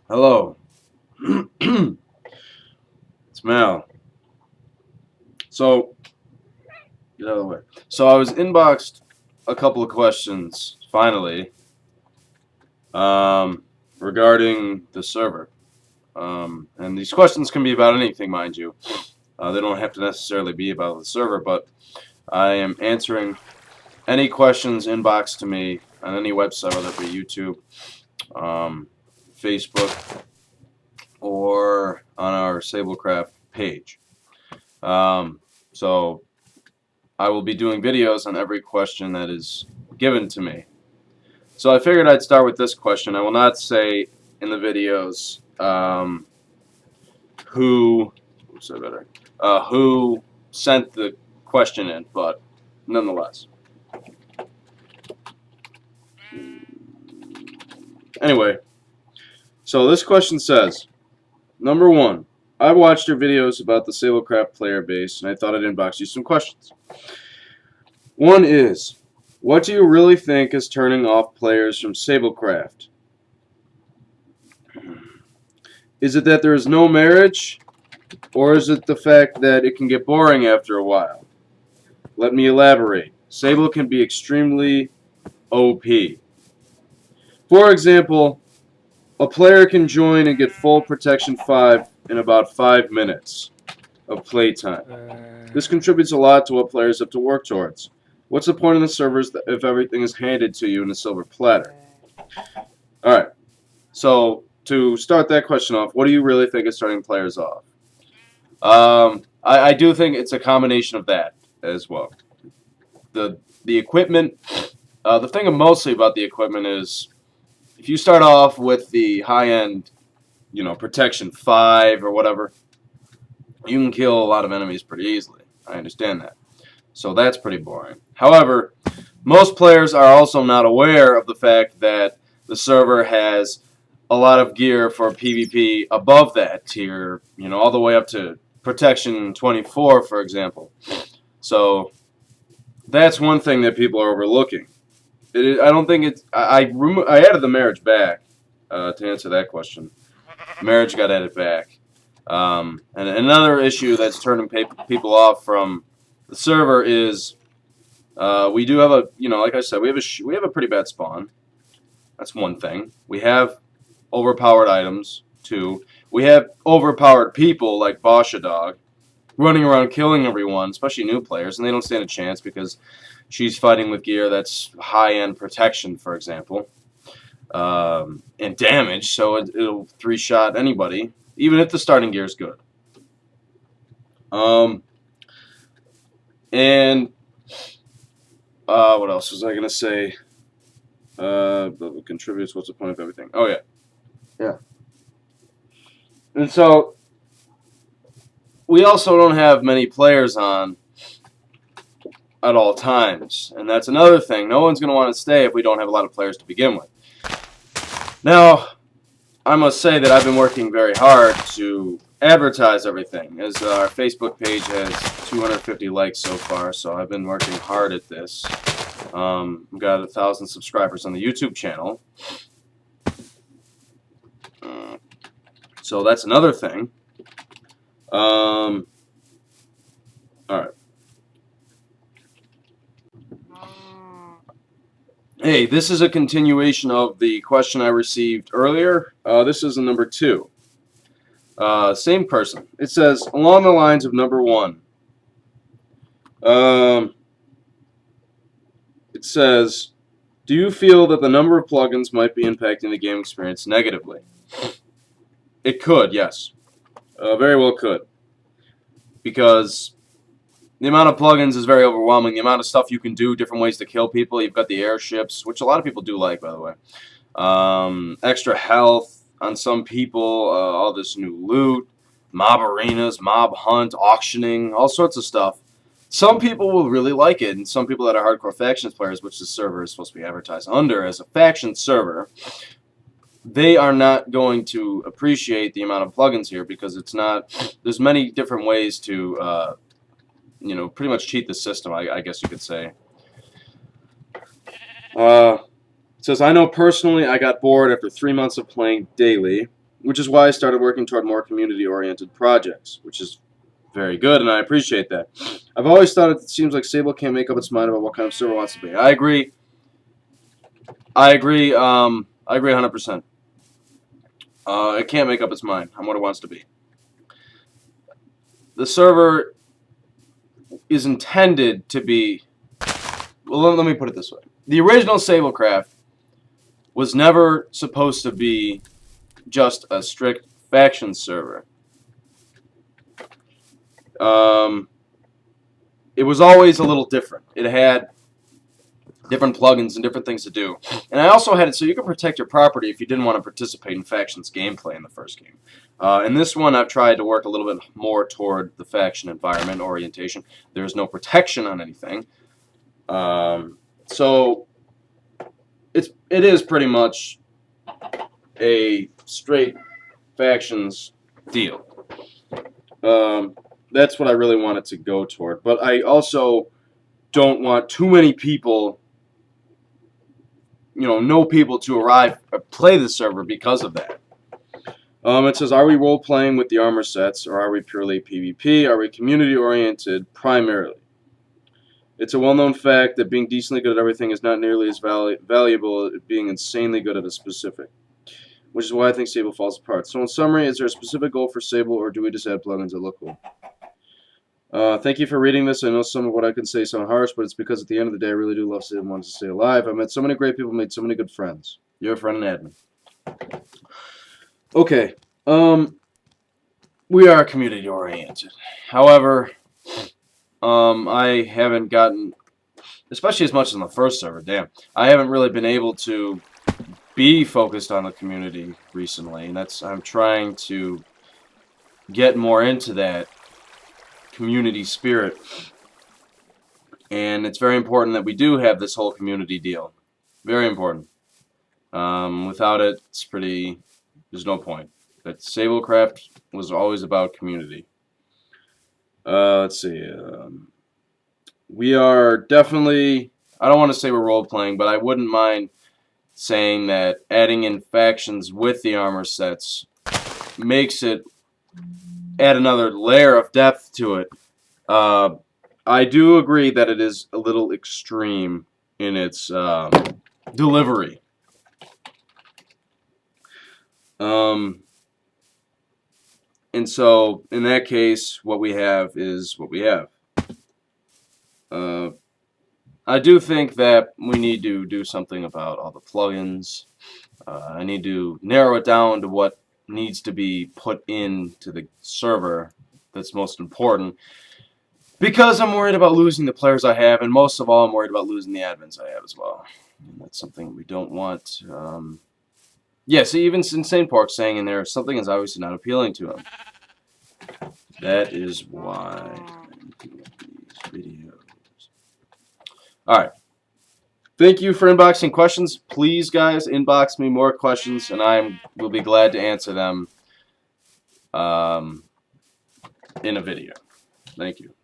Hello. It's Mal. So, get out of the way. So I was inboxed a couple of questions, finally, regarding the server. And these questions can be about anything, mind you. They don't have to necessarily be about the server, but I am answering any questions inboxed to me on any website, whether it be YouTube, Facebook, or on our Sablecraft page. So I will be doing videos on every question that is given to me. So I figured I'd start with this question. I will not say in the videos who sent the question in, but nonetheless. Anyway, so this question says, number 1, I watched your videos about the Sablecraft player base, and I thought I'd inbox you some questions. One is, what do you really think is turning off players from Sablecraft? Is it that there is no marriage, or is it the fact that it can get boring after a while? Let me elaborate. Sable can be extremely OP. For example, a player can join and get full protection 5 in about 5 minutes of playtime. This contributes a lot to what players have to work towards. What's the point of the servers if everything is handed to you in a silver platter? Alright, so to start that question off, what do you really think is starting players off? I do think it's a combination of that as well. The equipment, the thing mostly about the equipment is if you start off with the high-end, protection 5 or whatever, you can kill a lot of enemies pretty easily. I understand that. So that's pretty boring. However, most players are also not aware of the fact that the server has a lot of gear for PvP above that tier, all the way up to protection 24, for example. So that's one thing that people are overlooking. I don't think it's. I added the marriage back to answer that question. Marriage got added back. And another issue that's turning people off from the server is we do have a, like I said, we have a pretty bad spawn. That's one thing. We have overpowered items. 2. We have overpowered people like Basha Dog running around killing everyone, especially new players, and they don't stand a chance because she's fighting with gear that's high-end protection, for example, and damage, so it'll 3-shot anybody, even if the starting gear is good. And what else was I going to say? That contributes, what's the point of everything? Oh, yeah. Yeah. And so, we also don't have many players on at all times, and that's another thing. No one's going to want to stay if we don't have a lot of players to begin with. Now, I must say that I've been working very hard to advertise everything, as our Facebook page has 250 likes so far, so I've been working hard at this. We've got 1,000 subscribers on the YouTube channel. So that's another thing. Alright. Hey, this is a continuation of the question I received earlier. This is number 2. Same person. It says, along the lines of number 1. It says, do you feel that the number of plugins might be impacting the game experience negatively? It could, yes. Very well could. Because the amount of plugins is very overwhelming. The amount of stuff you can do, different ways to kill people. You've got the airships, which a lot of people do like, by the way. Extra health on some people. All this new loot. Mob arenas, mob hunt, auctioning, all sorts of stuff. Some people will really like it, and some people that are hardcore factions players, which the server is supposed to be advertised under as a faction server, they are not going to appreciate the amount of plugins here because it's not. There's many different ways to, pretty much cheat the system. I guess you could say. It says, I know personally I got bored after 3 months of playing daily. which is why I started working toward more community-oriented projects, which is very good, and I appreciate that. I've always thought it seems like Sable can't make up its mind about what kind of server it wants to be. I agree. I agree 100%. It can't make up its mind on what it wants to be. The server is intended to be... Well, let me put it this way. The original Sablecraft was never supposed to be just a strict faction server. It was always a little different. It had different plugins and different things to do. And I also had it so you could protect your property if you didn't want to participate in factions gameplay in the first game. In this one, I've tried to work a little bit more toward the faction environment orientation. There's no protection on anything. So it is pretty much a straight factions deal. That's what I really wanted to go toward. But I also don't want too many people, no people to arrive or play the server because of that. It says, are we role-playing with the armor sets, or are we purely PvP? Are we community-oriented primarily? It's a well-known fact that being decently good at everything is not nearly as valuable as being insanely good at a specific, which is why I think Sable falls apart. So in summary, is there a specific goal for Sable, or do we just add plugins that look cool? Thank you for reading this. I know some of what I can say sound harsh, but it's because at the end of the day, I really do love Sable and want to stay alive. I met so many great people, made so many good friends. You're a friend and admin. Okay. We are community-oriented. However, I haven't gotten, especially as much as on the first server, damn, I haven't really been able to be focused on the community recently, and I'm trying to get more into that community spirit, and it's very important that we do have this whole community deal. Very important. Without it, there's no point. That Sablecraft was always about community. Let's see. We are definitely, I don't want to say we're role-playing, but I wouldn't mind saying that adding in factions with the armor sets makes it add another layer of depth to it. I do agree that it is a little extreme in its delivery. And so, in that case, what we have is what we have. I do think that we need to do something about all the plugins. I need to narrow it down to what needs to be put into the server that's most important, because I'm worried about losing the players I have, and most of all I'm worried about losing the admins I have as well, and that's something we don't want. Yes, even Insane Pork saying in there something is obviously not appealing to him. That is why I'm doing these videos. Alright. Thank you for inboxing questions. Please, guys, inbox me more questions, and I will be glad to answer them in a video. Thank you.